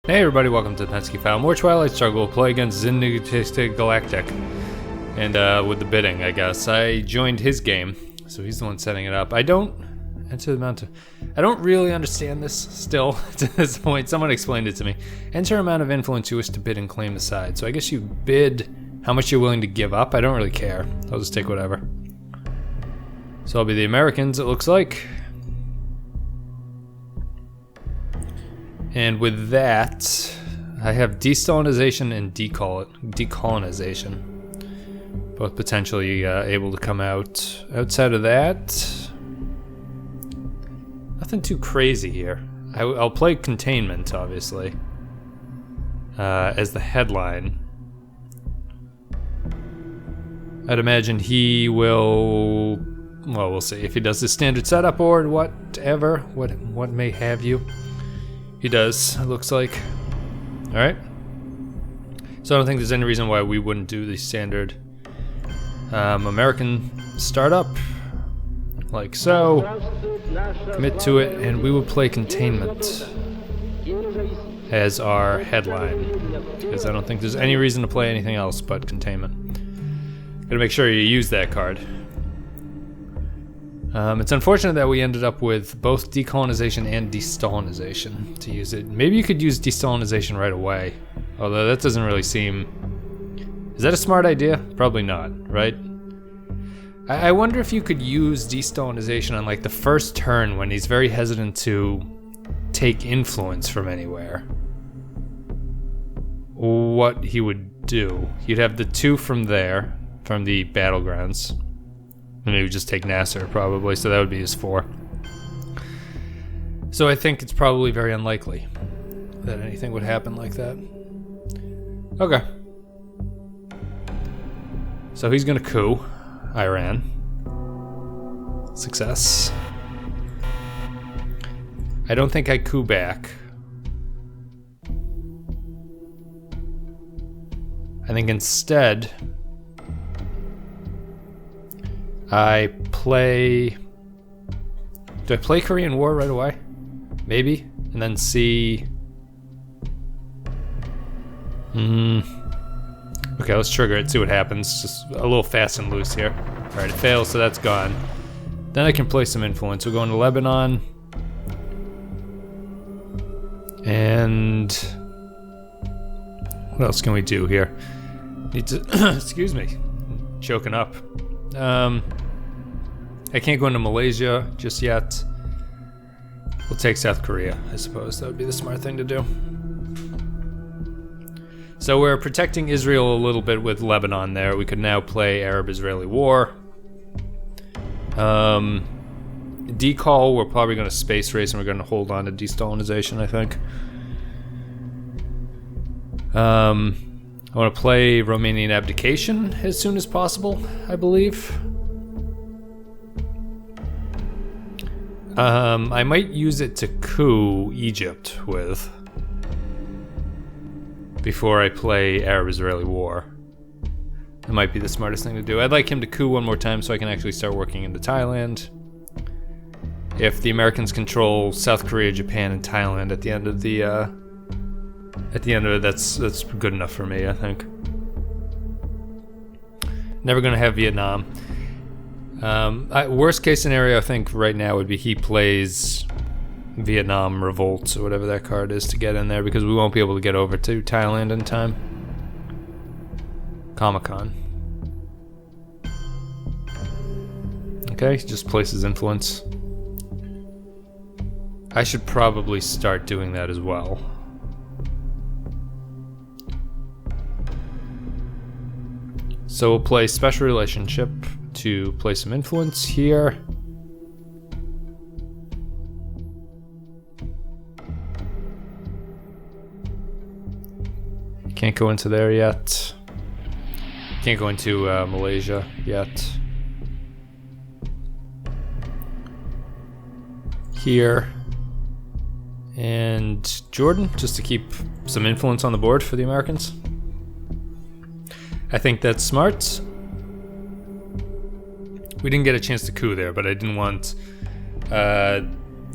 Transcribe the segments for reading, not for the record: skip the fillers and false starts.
Hey everybody, welcome to the Penske File. More Twilight Struggle, play against Zinnigistic Galactic. And with the bidding, I guess. I joined his game, so he's the one setting it up. I don't really understand this still to this point. Someone explained it to me. Enter amount of influence you wish to bid and claim the side. So I guess you bid how much you're willing to give up. I don't really care. I'll just take whatever. So I'll be the Americans, it looks like. And with that, I have destalinization and decolonization. Both potentially able to come out. Outside of that, nothing too crazy here. I'll play containment, obviously, as the headline. I'd imagine he will, well, we'll see if he does the standard setup or whatever, what may have you. He does, it looks like. Alright. So I don't think there's any reason why we wouldn't do the standard American startup. Like so. Commit to it, and we will play containment as our headline. Because I don't think there's any reason to play anything else but containment. Gotta make sure you use that card. It's unfortunate that we ended up with both decolonization and destalinization to use it. Maybe you could use destalinization right away. Although that doesn't really seem... Is that a smart idea? Probably not, right? I wonder if you could use destalinization on like the first turn when he's very hesitant to take influence from anywhere. What he would do. You'd have the two from there, from the battlegrounds. And he would just take Nasser, probably, so that would be his 4. So I think it's probably very unlikely that anything would happen like that. Okay. So he's gonna coup Iran. Success. I don't think I coup back. I think instead I play... Do I play Korean War right away? Maybe? And then see... Okay, let's trigger it, see what happens. Just a little fast and loose here. Alright, it fails, so that's gone. Then I can play some influence. We'll go into Lebanon. And... what else can we do here? Need to... excuse me. I'm choking up. I can't go into Malaysia just yet. We'll take South Korea, I suppose. That would be the smart thing to do. So we're protecting Israel a little bit with Lebanon there. We could now play Arab-Israeli war. Decall, we're probably going to space race and we're going to hold on to destalinization, I think. I want to play Romanian abdication as soon as possible, I believe. I might use it to coup Egypt with before I play Arab-Israeli war. That might be the smartest thing to do. I'd like him to coup one more time so I can actually start working into Thailand. If the Americans control South Korea, Japan, and Thailand at the end of it, that's good enough for me, I think. Never gonna have Vietnam. Worst case scenario, I think right now would be he plays Vietnam Revolt or whatever that card is to get in there because we won't be able to get over to Thailand in time. Comic-Con. Okay, just places influence. I should probably start doing that as well. So we'll play special relationship to play some influence here. Can't go into there yet. Can't go into Malaysia yet. Here. And Jordan, just to keep some influence on the board for the Americans. I think that's smart. We didn't get a chance to coup there, but I didn't want...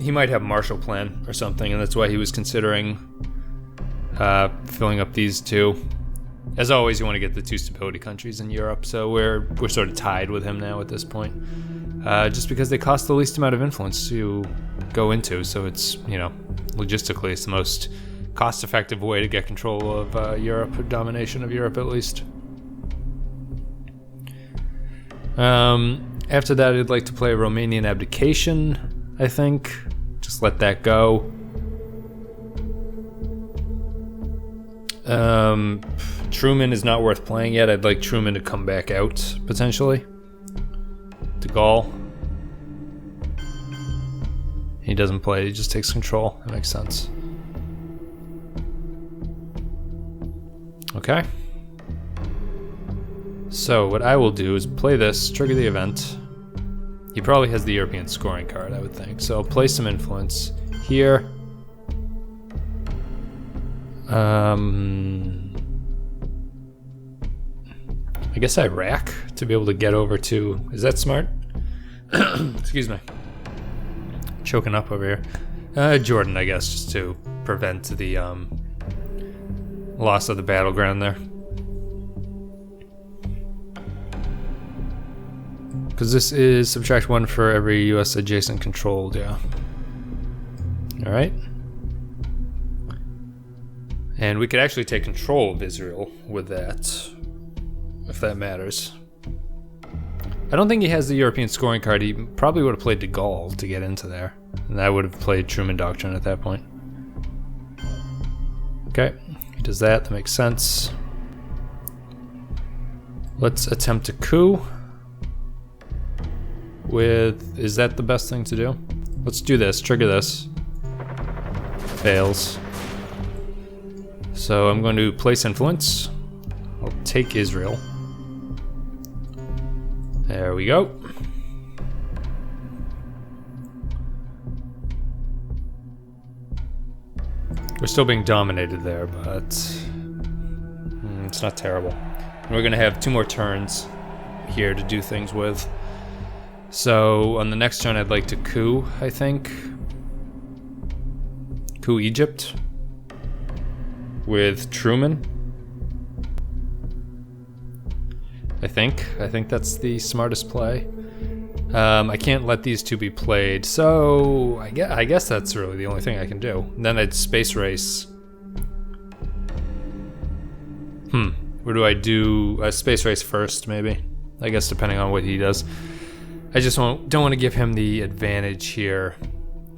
he might have Marshall Plan or something, and that's why he was considering filling up these two. As always, you want to get the 2 stability countries in Europe, so we're sort of tied with him now at this point. Just because they cost the least amount of influence to go into, so it's, you know, logistically it's the most cost-effective way to get control of Europe, or domination of Europe at least. After that, I'd like to play a Romanian abdication, I think. Just let that go. Truman is not worth playing yet. I'd like Truman to come back out, potentially. De Gaulle. He doesn't play, he just takes control. That makes sense. Okay. So what I will do is play this, trigger the event. He probably has the European scoring card, I would think. So I'll play some influence here. I guess Iraq to be able to get over to... Is that smart? Excuse me. Choking up over here. Jordan, I guess, just to prevent the loss of the battleground there. Because this is subtract 1 for every US adjacent controlled, yeah. Alright. And we could actually take control of Israel with that, if that matters. I don't think he has the European scoring card. He probably would have played de Gaulle to get into there. And I would have played Truman Doctrine at that point. Okay, he does that, that makes sense. Let's attempt a coup. Is that the best thing to do? Let's do this, trigger this. Fails. So I'm going to place influence. I'll take Israel. There we go. We're still being dominated there, but it's not terrible. And we're gonna have 2 more turns here to do things with. So on the next turn I'd like to coup, I think. Coup Egypt with Truman. I think that's the smartest play. I can't let these 2 be played, so I guess that's really the only thing I can do. And then I'd space race. Where do I do a space race first, maybe? I guess depending on what he does. I just don't want to give him the advantage here.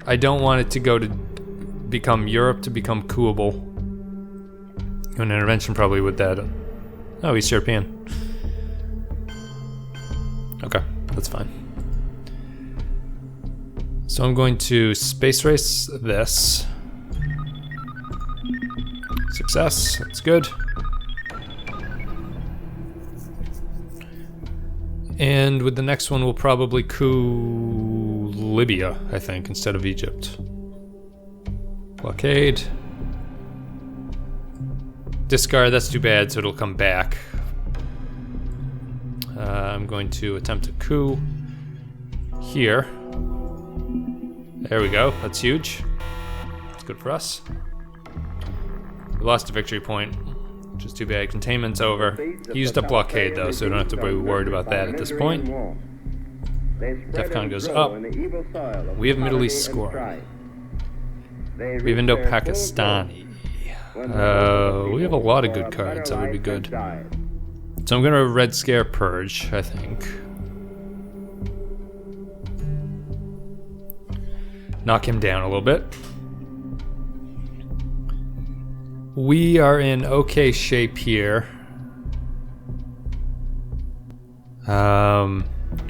I don't want it to go to become Europe to become couable. An intervention probably with that. Oh, East European. Okay, that's fine. So I'm going to space race this. Success, that's good. And with the next one, we'll probably coup Libya, I think, instead of Egypt. Blockade. Discard, that's too bad, so it'll come back. I'm going to attempt a coup here. There we go, that's huge. It's good for us. We lost a victory point, which is too bad. Containment's over. He used up blockade though, so we don't have to be worried about that at this point. DEFCON goes up. We have Middle East scoring. We have Indo-Pakistani. We have a lot of good cards, that would be good. So I'm gonna Red Scare Purge, I think. Knock him down a little bit. We are in okay shape here. I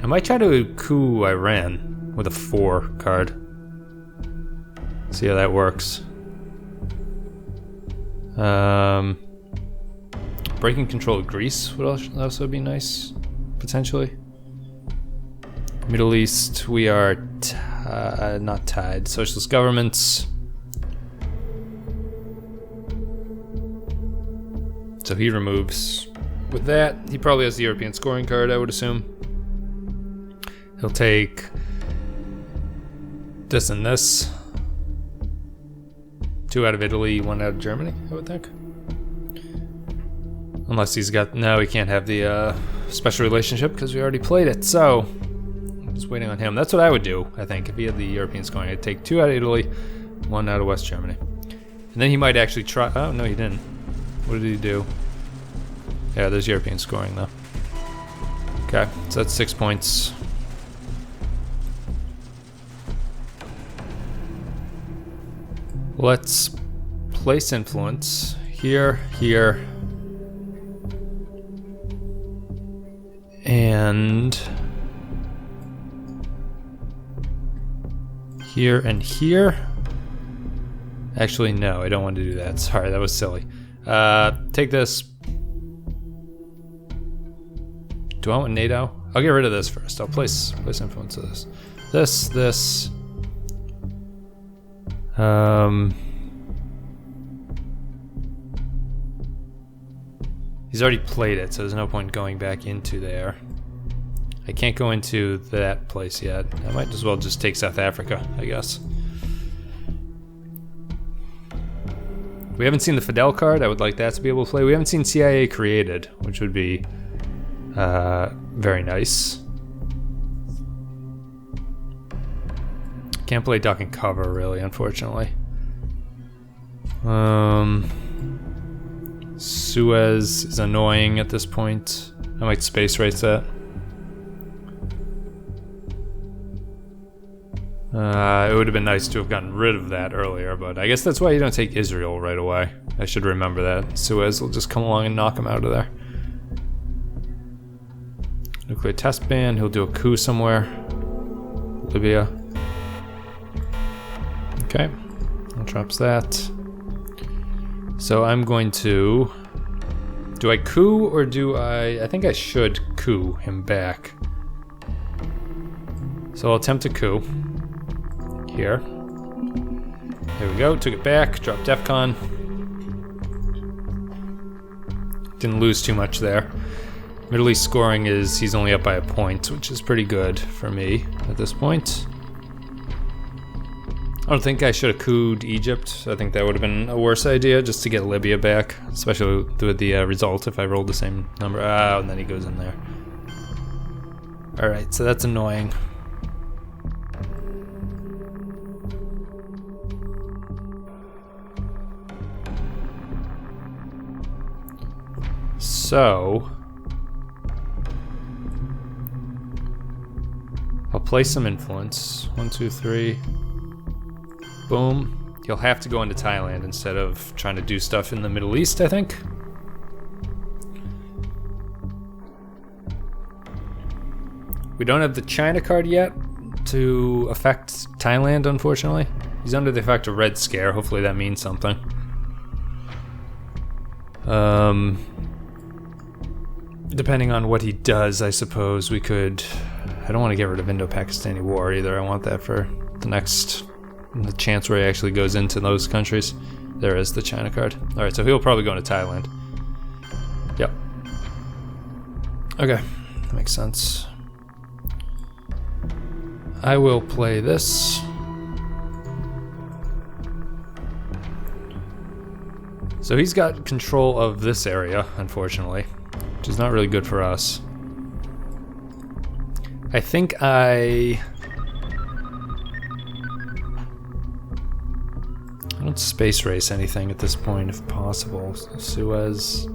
might try to coup Iran with a 4 card. See how that works. Breaking control of Greece would also be nice, potentially. Middle East, we are not tied. Socialist governments. So he removes. With that, he probably has the European scoring card, I would assume. He'll take this and this. 2 out of Italy, 1 out of Germany, I would think. Unless he's got... No, he can't have the special relationship because we already played it. So, I'm just waiting on him. That's what I would do, I think. If he had the European scoring, I'd take 2 out of Italy, 1 out of West Germany. And then he might actually try... Oh, no, he didn't. What did he do? Yeah, there's European scoring, though. Okay, so that's 6 points. Let's place influence here, here, and here and here. Actually, no, I don't want to do that. Sorry, that was silly. Take this. Do I want NATO? I'll get rid of this first. I'll place influence of this. This. He's already played it, so there's no point going back into there. I can't go into that place yet. I might as well just take South Africa, I guess. We haven't seen the Fidel card. I would like that to be able to play. We haven't seen CIA created, which would be very nice. Can't play duck and cover, really, unfortunately. Suez is annoying at this point. I might space race that. It would have been nice to have gotten rid of that earlier, but I guess that's why you don't take Israel right away. I should remember that. Suez will just come along and knock him out of there. Nuclear test ban. He'll do a coup somewhere. Libya. Okay. That drops that. So I'm going to... Do I coup or do I... I think I should coup him back. So I'll attempt a coup. Here. There we go. Took it back. Dropped DEFCON. Didn't lose too much there. Middle East scoring is... He's only up by a point, which is pretty good for me at this point. I don't think I should have couped Egypt. I think that would have been a worse idea, just to get Libya back, especially with the result if I rolled the same number. Ah, and then he goes in there. Alright, so that's annoying. So... I'll place some influence. 1, 2, 3... Boom. He'll have to go into Thailand instead of trying to do stuff in the Middle East, I think. We don't have the China card yet to affect Thailand, unfortunately. He's under the effect of Red Scare. Hopefully that means something. Depending on what he does, I suppose we could... I don't want to get rid of Indo-Pakistani War either. I want that for the next... The chance where he actually goes into those countries. There is the China card. Alright, so he'll probably go into Thailand. Yep. Okay, that makes sense. I will play this. So he's got control of this area, unfortunately, which is not really good for us. I think I don't space race anything at this point if possible. Suez.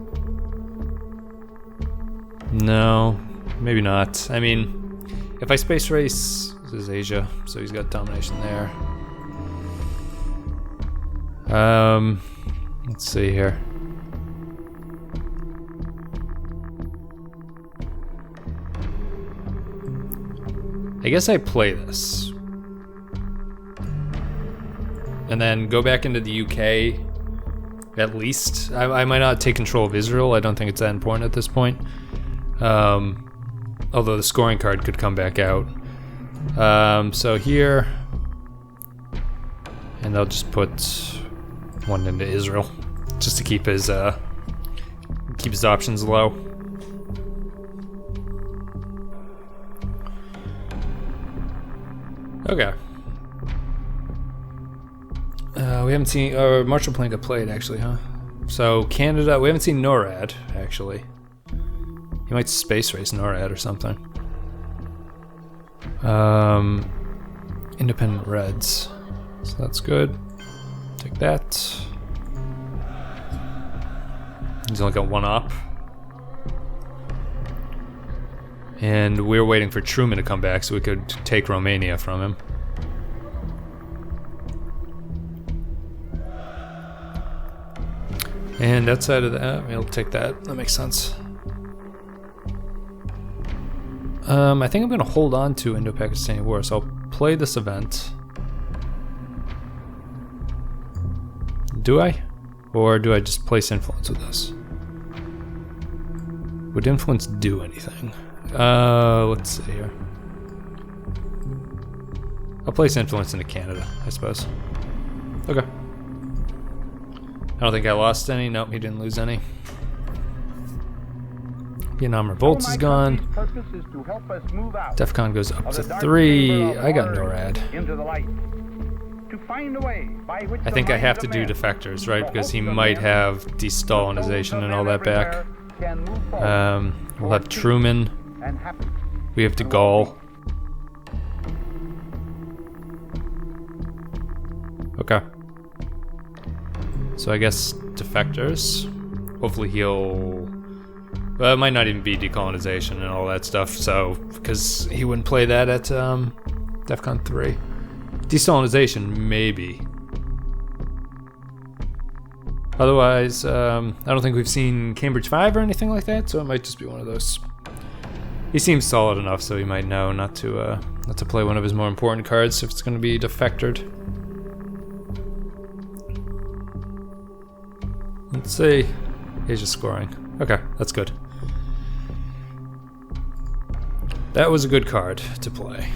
No, maybe not. I mean, if I space race, this is Asia, so he's got domination there. Let's see here. I guess I play this. And then go back into the UK, at least. I might not take control of Israel. I don't think it's that important at this point. Although the scoring card could come back out. So here, and I'll just put one into Israel, just to keep his options low. Okay. We haven't seen Marshall Plan got played actually, huh? So Canada, we haven't seen NORAD actually. He might space race NORAD or something. Independent Reds, so that's good. Take that. He's only got one up. And we're waiting for Truman to come back so we could take Romania from him. And outside of that, we'll take that. That makes sense. I think I'm going to hold on to Indo-Pakistani War, so I'll play this event. Do I? Or do I just place influence with this? Would influence do anything? Let's see here. I'll place influence into Canada, I suppose. Okay. I don't think I lost any. Nope, he didn't lose any. Vietnam Revolts is gone. DEFCON goes up to 3. I got NORAD. I think I have to do defectors, right? Because he might have de-Stalinization and all that back. We'll have Truman. We have de Gaulle. Okay. So I guess defectors. Hopefully he'll... Well, it might not even be decolonization and all that stuff, so... Because he wouldn't play that at DEFCON 3. Desalinization, maybe. Otherwise, I don't think we've seen Cambridge 5 or anything like that, so it might just be one of those. He seems solid enough, so he might know not to play one of his more important cards if it's going to be defectored. Let's see. He's just scoring. Okay, that's good. That was a good card to play.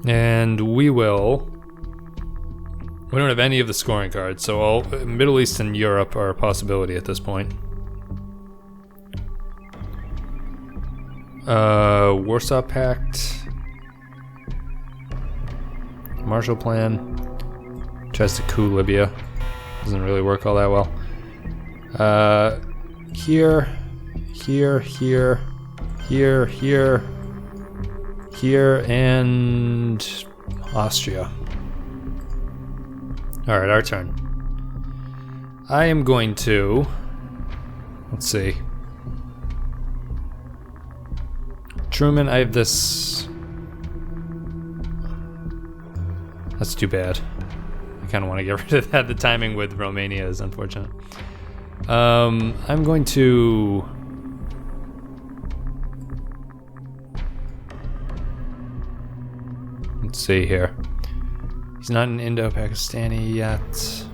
And we don't have any of the scoring cards, so all Middle East and Europe are a possibility at this point. Warsaw Pact. Marshall Plan. Tries to coup Libya. Doesn't really work all that well. Here, and Austria. Alright, our turn. I am going to... Let's see. Truman, I have this... That's too bad. I kind of want to get rid of that. The timing with Romania is unfortunate. I'm going to... Let's see here. He's not an Indo-Pakistani yet.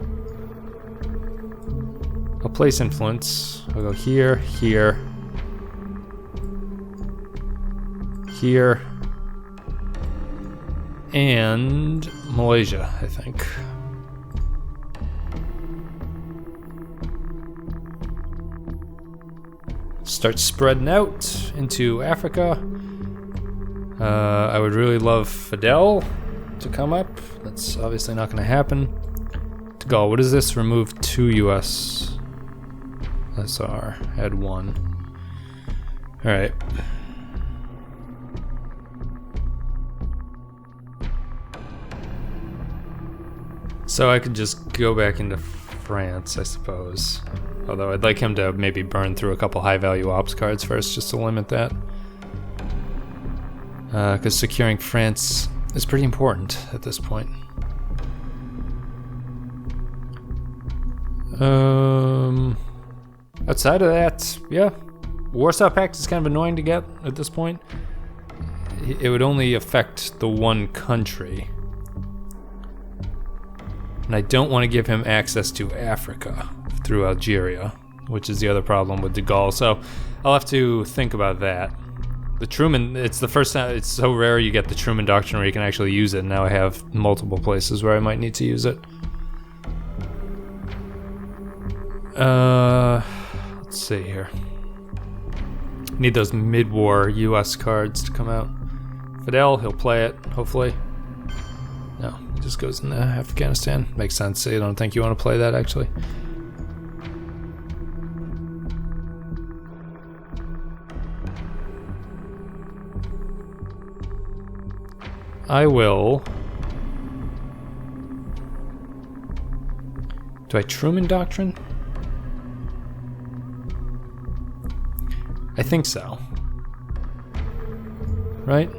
I'll place influence. I'll go here, here, here, and Malaysia, I think. Start spreading out into Africa. I would really love Fidel to come up. That's obviously not going to happen. De Gaulle, what is this? Remove 2 US SR. Add 1. Alright. So I could just go back into France, I suppose. Although I'd like him to maybe burn through a couple high-value ops cards first, just to limit that. Because securing France is pretty important at this point. Outside of that, yeah. Warsaw Pact is kind of annoying to get at this point. It would only affect the one country. And I don't want to give him access to Africa through Algeria, which is the other problem with de Gaulle. So I'll have to think about that. The Truman, it's the first time, it's so rare you get the Truman Doctrine where you can actually use it. Now I have multiple places where I might need to use it. Let's see here. Need those mid-war US cards to come out. Fidel, he'll play it, hopefully. just goes into Afghanistan. Makes sense. I don't think you want to play that, actually. I will... Do I Truman Doctrine? I think so. Right?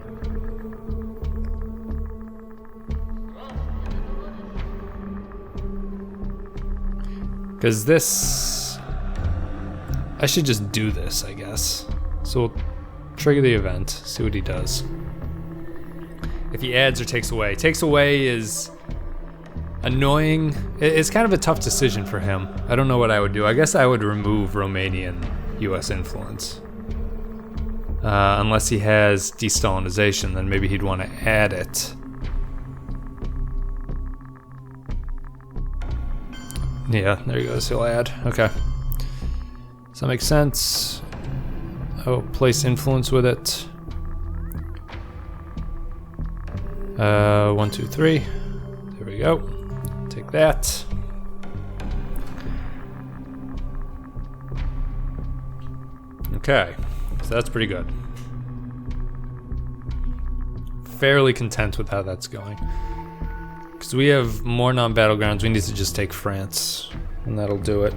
Because this... I should just do this, I guess. So we'll trigger the event, see what he does. If he adds or takes away. Takes away is annoying. It's kind of a tough decision for him. I don't know what I would do. I guess I would remove Romanian US influence. Unless he has de-Stalinization, then maybe he'd want to add it. Yeah, there he goes. He'll add. Okay. Does that make sense? Oh, place influence with it. 1, 2, 3. There we go. Take that. Okay, so that's pretty good. Fairly content with how that's going. Because we have more non-battlegrounds, we need to just take France, and that'll do it.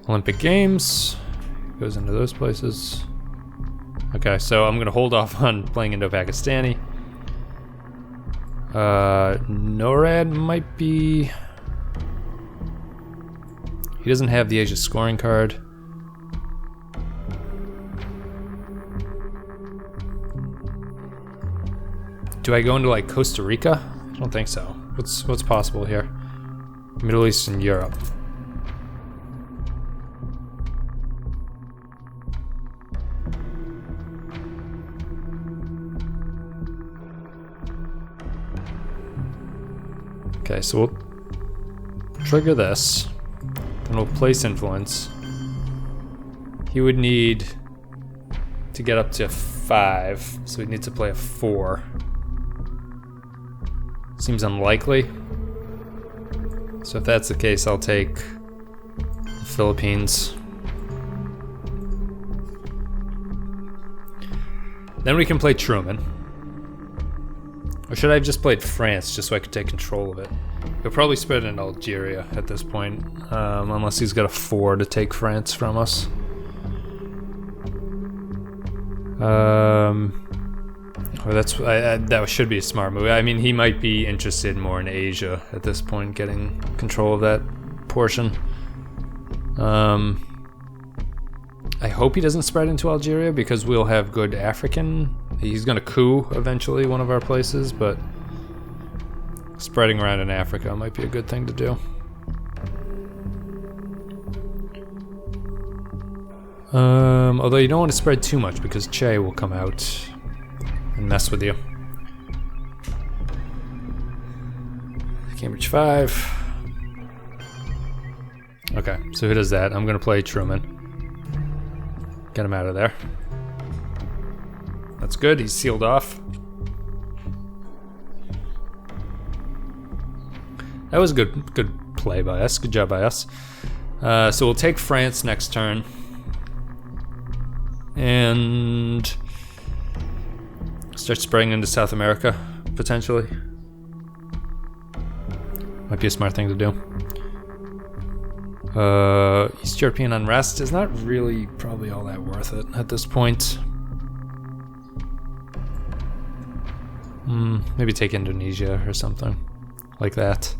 Olympic Games goes into those places. Okay, so I'm gonna hold off on playing Indo-Pakistani. NORAD might be... He doesn't have the Asia scoring card. Do I go into like Costa Rica? I don't think so. What's possible here? Middle East and Europe. Okay, so we'll trigger this, and we'll place influence. He would need to get up to 5, so he'd need to play a 4. Seems unlikely. So if that's the case, I'll take the Philippines. Then we can play Truman. Or should I have just played France just so I could take control of it? He'll probably spread in Algeria at this point, unless he's got a 4 to take France from us. Or that should be a smart move. I mean, he might be interested more in Asia at this point, getting control of that portion. I hope he doesn't spread into Algeria because we'll have good African. He's gonna coup eventually one of our places, but spreading around in Africa might be a good thing to do. Although you don't want to spread too much because Che will come out and mess with you. Cambridge 5. Okay, so who does that? I'm gonna play Truman. Get him out of there. That's good, he's sealed off. That was a good play by us, good job by us. So we'll take France next turn. And start spreading into South America, potentially. Might be a smart thing to do. East European unrest is not really probably all that worth it at this point. Maybe take Indonesia or something like that.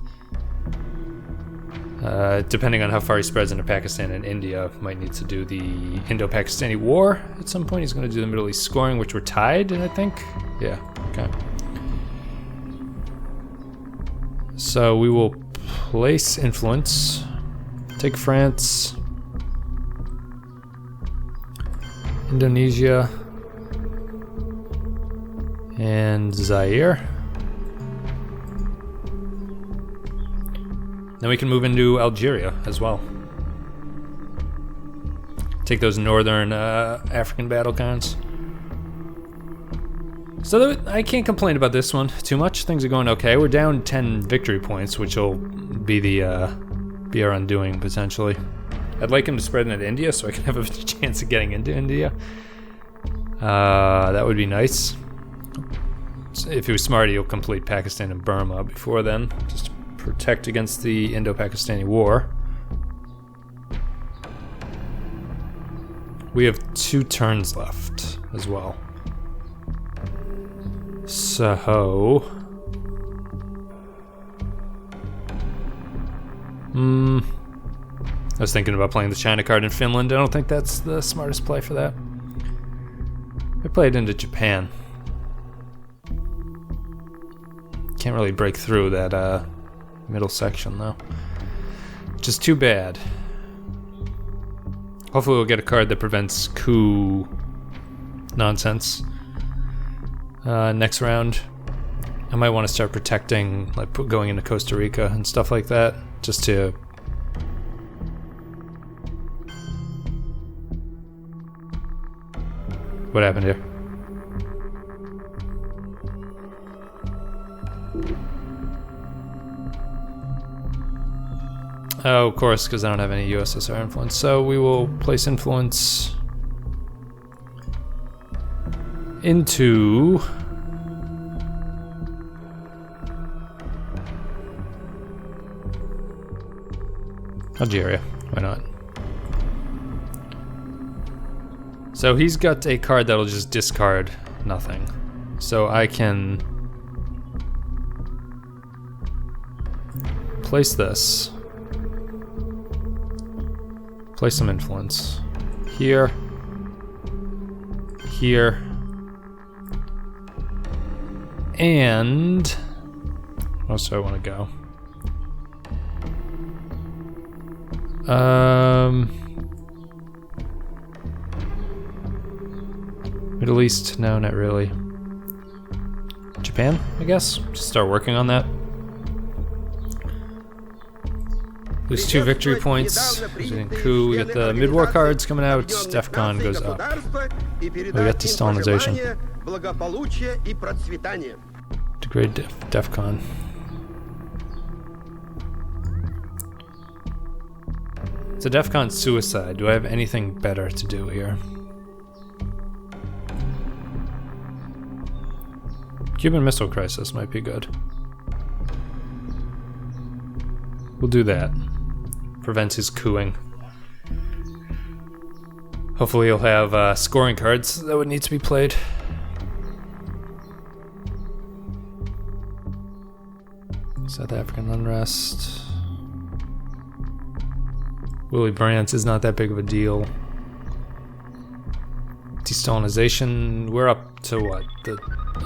Depending on how far he spreads into Pakistan and India, might need to do the Indo-Pakistani War at some point. He's going to do the Middle East scoring, which we're tied, I think. Yeah, okay. So we will place influence, take France, Indonesia, and Zaire. Then we can move into Algeria as well. Take those northern African battle cons. So I can't complain about this one too much. Things are going okay. We're down 10 victory points, which will be our undoing potentially. I'd like him to spread into India so I can have a chance of getting into India. That would be nice. If he was smart, he'll complete Pakistan and Burma before then, just to protect against the Indo-Pakistani War. We have 2 turns left as well. So... I was thinking about playing the China card in Finland. I don't think that's the smartest play for that. I played into Japan. Can't really break through that middle section though. Just too bad. Hopefully we'll get a card that prevents coup nonsense. Next round. I might want to start protecting, like going into Costa Rica and stuff like that, just to... What happened here? Oh, of course, because I don't have any USSR influence. So we will place influence into Algeria. Why not? So he's got a card that'll just discard nothing. So I can place this. Place some influence. Here. Here. And... where else do I want to go? Middle East? No, not really. Japan, I guess? Just start working on that. Lose 2 victory points. We didn't coup. We got the mid-war cards coming out. DEFCON goes up. We got destalinisation. Degrade DEFCON. It's a DEFCON suicide. Do I have anything better to do here? Cuban Missile Crisis might be good. We'll do that. Prevents his cooing. Hopefully he'll have scoring cards that would need to be played. South African unrest. Willy Brandt is not that big of a deal. Destalinisation, we're up to what?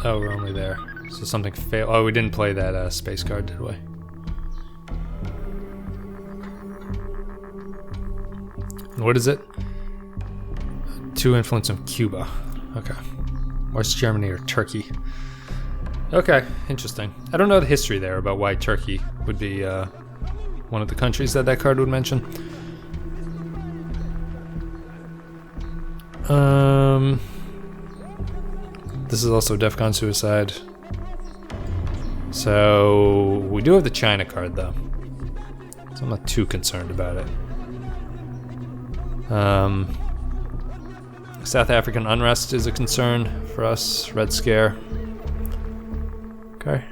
Oh, we're only there. So something failed. Oh, we didn't play that space card, did we? What is it? 2 influence of Cuba. Okay. West Germany or Turkey. Okay, interesting. I don't know the history there about why Turkey would be one of the countries that card would mention. This is also DEFCON suicide. So we do have the China card though, so I'm not too concerned about it. South African unrest is a concern for us. Red Scare. Okay.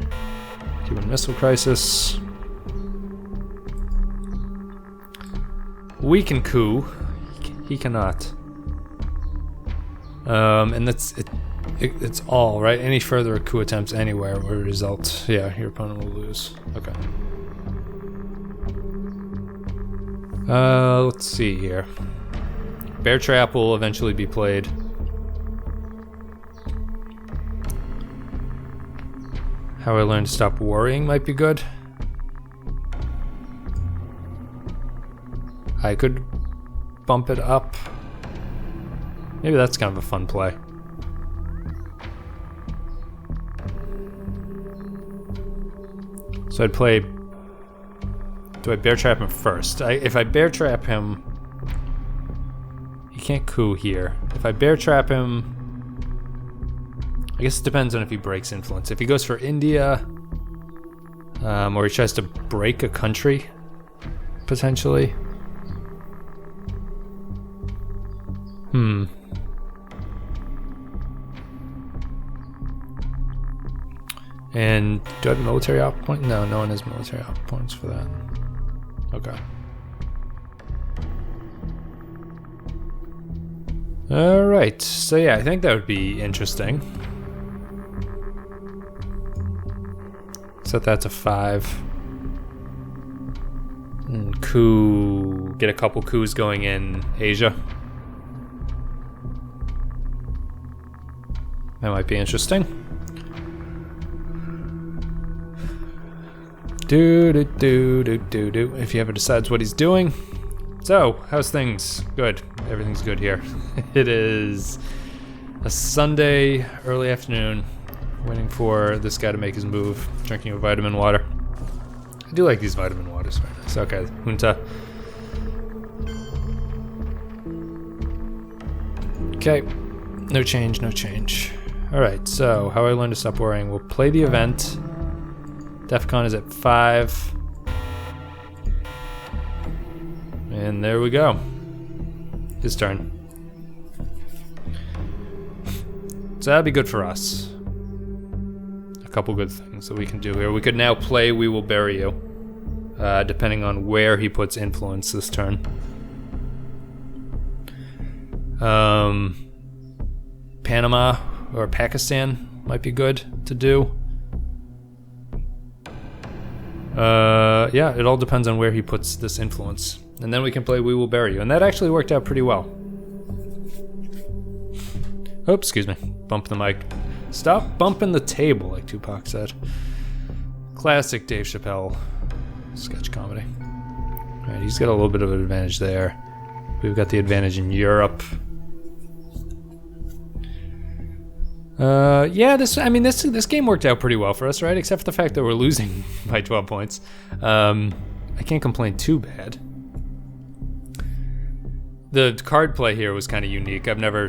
Cuban Missile Crisis. We can coup. He cannot. And that's it. It's all right. Any further coup attempts anywhere will result. Yeah, your opponent will lose. Okay. Let's see here. Bear Trap will eventually be played. How I Learned to Stop Worrying might be good. I could bump it up. Maybe that's kind of a fun play. So I'd play... Do I Bear Trap him first? If I Bear Trap him... He can't coup here. If I Bear Trap him... I guess it depends on if he breaks influence. If he goes for India, or he tries to break a country, potentially. And do I have military output point? No, no one has military output points for that. Okay. Alright, so yeah, I think that would be interesting. Set that to 5. And coup, get a couple coups going in Asia. That might be interesting. If he ever decides what he's doing. So, how's things? Good. Everything's good here. It is a Sunday, early afternoon. Waiting for this guy to make his move. Drinking a vitamin water. I do like these vitamin waters. Very nice. Okay, Junta. Okay. No change, no change. Alright, so how I learned to stop worrying. We'll play the event. DEFCON is at 5. And there we go. His turn. So that'd be good for us. A couple good things that we can do here. We could now play We Will Bury You. Depending on where he puts influence this turn. Panama or Pakistan might be good to do. Yeah, it all depends on where he puts this influence. And then we can play We Will Bury You. And that actually worked out pretty well. Oops, excuse me. Bump the mic. Stop bumping the table, like Tupac said. Classic Dave Chappelle sketch comedy. Alright, he's got a little bit of an advantage there. We've got the advantage in Europe. Yeah, this game worked out pretty well for us, right? Except for the fact that we're losing by 12 points. I can't complain too bad. The card play here was kind of unique. I've never...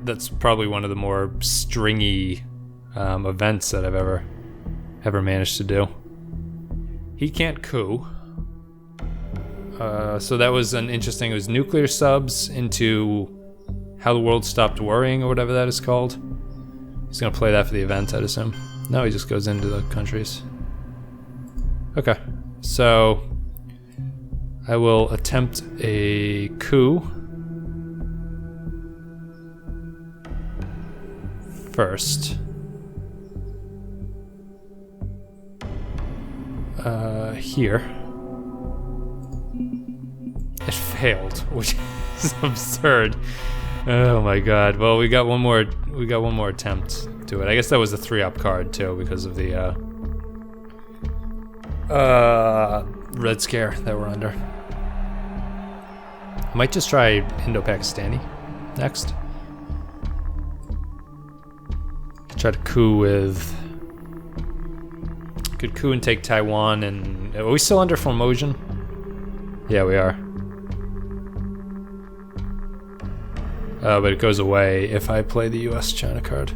that's probably one of the more stringy events that I've ever managed to do. He can't coup. So that was an interesting... It was nuclear subs into How the World Stopped Worrying, or whatever that is called. He's gonna play that for the event, I'd assume. No, he just goes into the countries. Okay, so I will attempt a coup first. Here. It failed, which is absurd. Oh my god. Well, we got one more attempt to it. I guess that was a 3-up card too because of the Red Scare that we're under. I might just try Indo-Pakistani next. Try to coup with... Could coup and take Taiwan, and... Are we still under Formosan? Yeah, we are. But it goes away if I play the US-China card.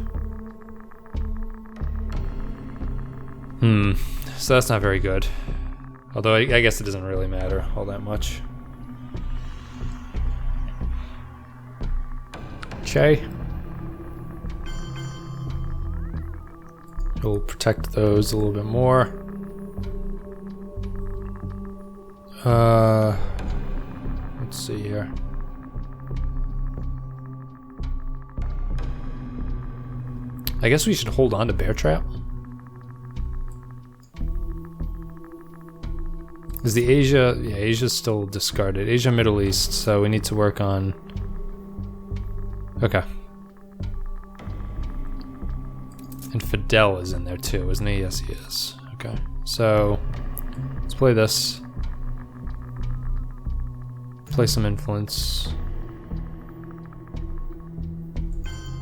So that's not very good. Although I guess it doesn't really matter all that much. Okay. We'll protect those a little bit more. Let's see here. I guess we should hold on to Bear Trap. Is the Asia... Yeah, Asia's still discarded. Asia, Middle East, so we need to work on... Okay. And Fidel is in there too, isn't he? Yes, he is. Okay, so... Let's play this. Play some influence.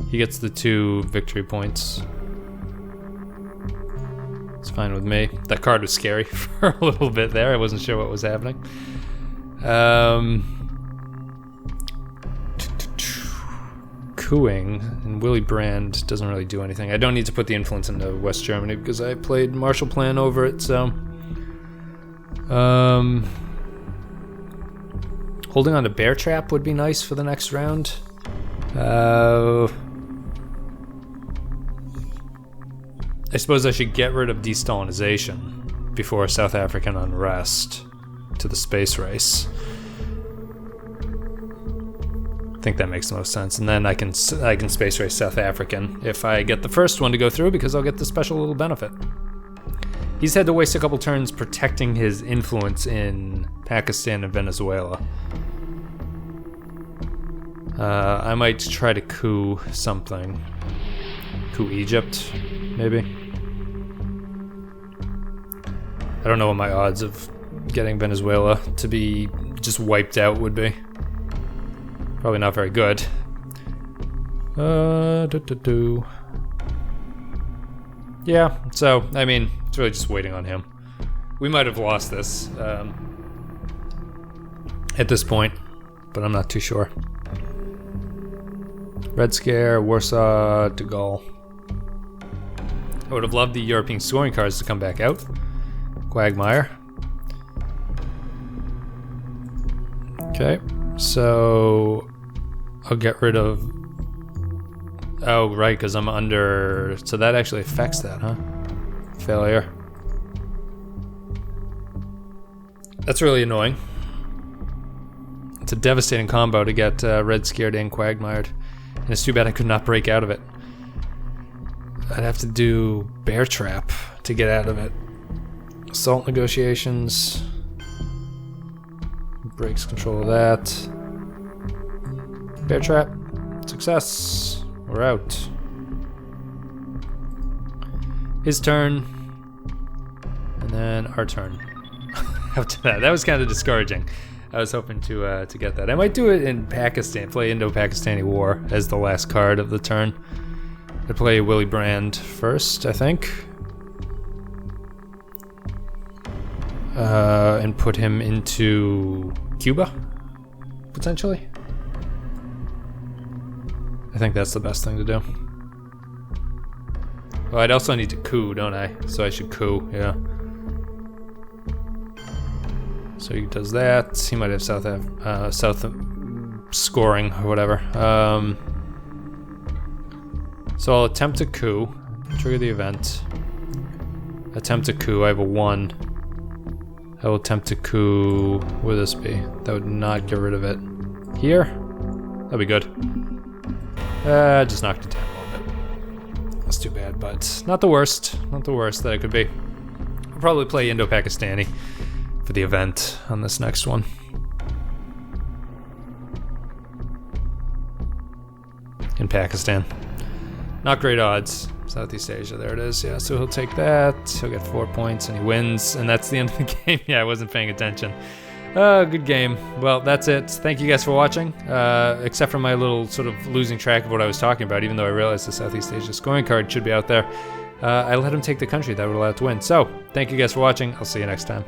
He gets the 2 victory points. It's fine with me. That card was scary for a little bit there. I wasn't sure what was happening. cooing, and Willy Brandt doesn't really do anything. I don't need to put the influence into West Germany because I played Marshall Plan over it, so... holding on to Bear Trap would be nice for the next round. I suppose I should get rid of de-Stalinization before South African unrest to the space race. I think that makes the most sense, and then I can space race South African if I get the first one to go through, because I'll get the special little benefit. He's had to waste a couple turns protecting his influence in Pakistan and Venezuela. I might try to coup something. Coup Egypt, maybe. I don't know what my odds of getting Venezuela to be just wiped out would be. Probably not very good. Yeah, so, I mean, it's really just waiting on him. We might have lost this at this point, but I'm not too sure. Red Scare, Warsaw, De Gaulle. I would have loved the European scoring cards to come back out. Quagmire. Okay, so I'll get rid of... Oh, right, because I'm under... So that actually affects that, huh? Failure. That's really annoying. It's a devastating combo to get Red Scared and Quagmired. And it's too bad I could not break out of it. I'd have to do Bear Trap to get out of it. Assault negotiations. Breaks control of that. Bear Trap. Success. We're out. His turn. And then our turn. After that. That was kind of discouraging. I was hoping to get that. I might do it in Pakistan. Play Indo-Pakistani War as the last card of the turn. I'd play Willy Brandt first, I think. And put him into Cuba, potentially. I think that's the best thing to do. Well, I'd also need to coup, don't I? So I should coup, yeah. So he does that. He might have South scoring or whatever. So I'll attempt a coup. Trigger the event. Attempt a coup. I have a 1. I will attempt a coup. Where would this be? That would not get rid of it. Here? That'd be good. Just knocked it down a little bit. That's too bad, but not the worst. Not the worst that it could be. I'll probably play Indo-Pakistani for the event on this next one. In Pakistan. Not great odds. Southeast Asia, there it is. Yeah, so he'll take that. He'll get 4 points and he wins. And that's the end of the game. Yeah, I wasn't paying attention. Good game. Well, that's it. Thank you guys for watching. Except for my little sort of losing track of what I was talking about, even though I realized the Southeast Asia scoring card should be out there. I let him take the country that would allow it to win. So, thank you guys for watching. I'll see you next time.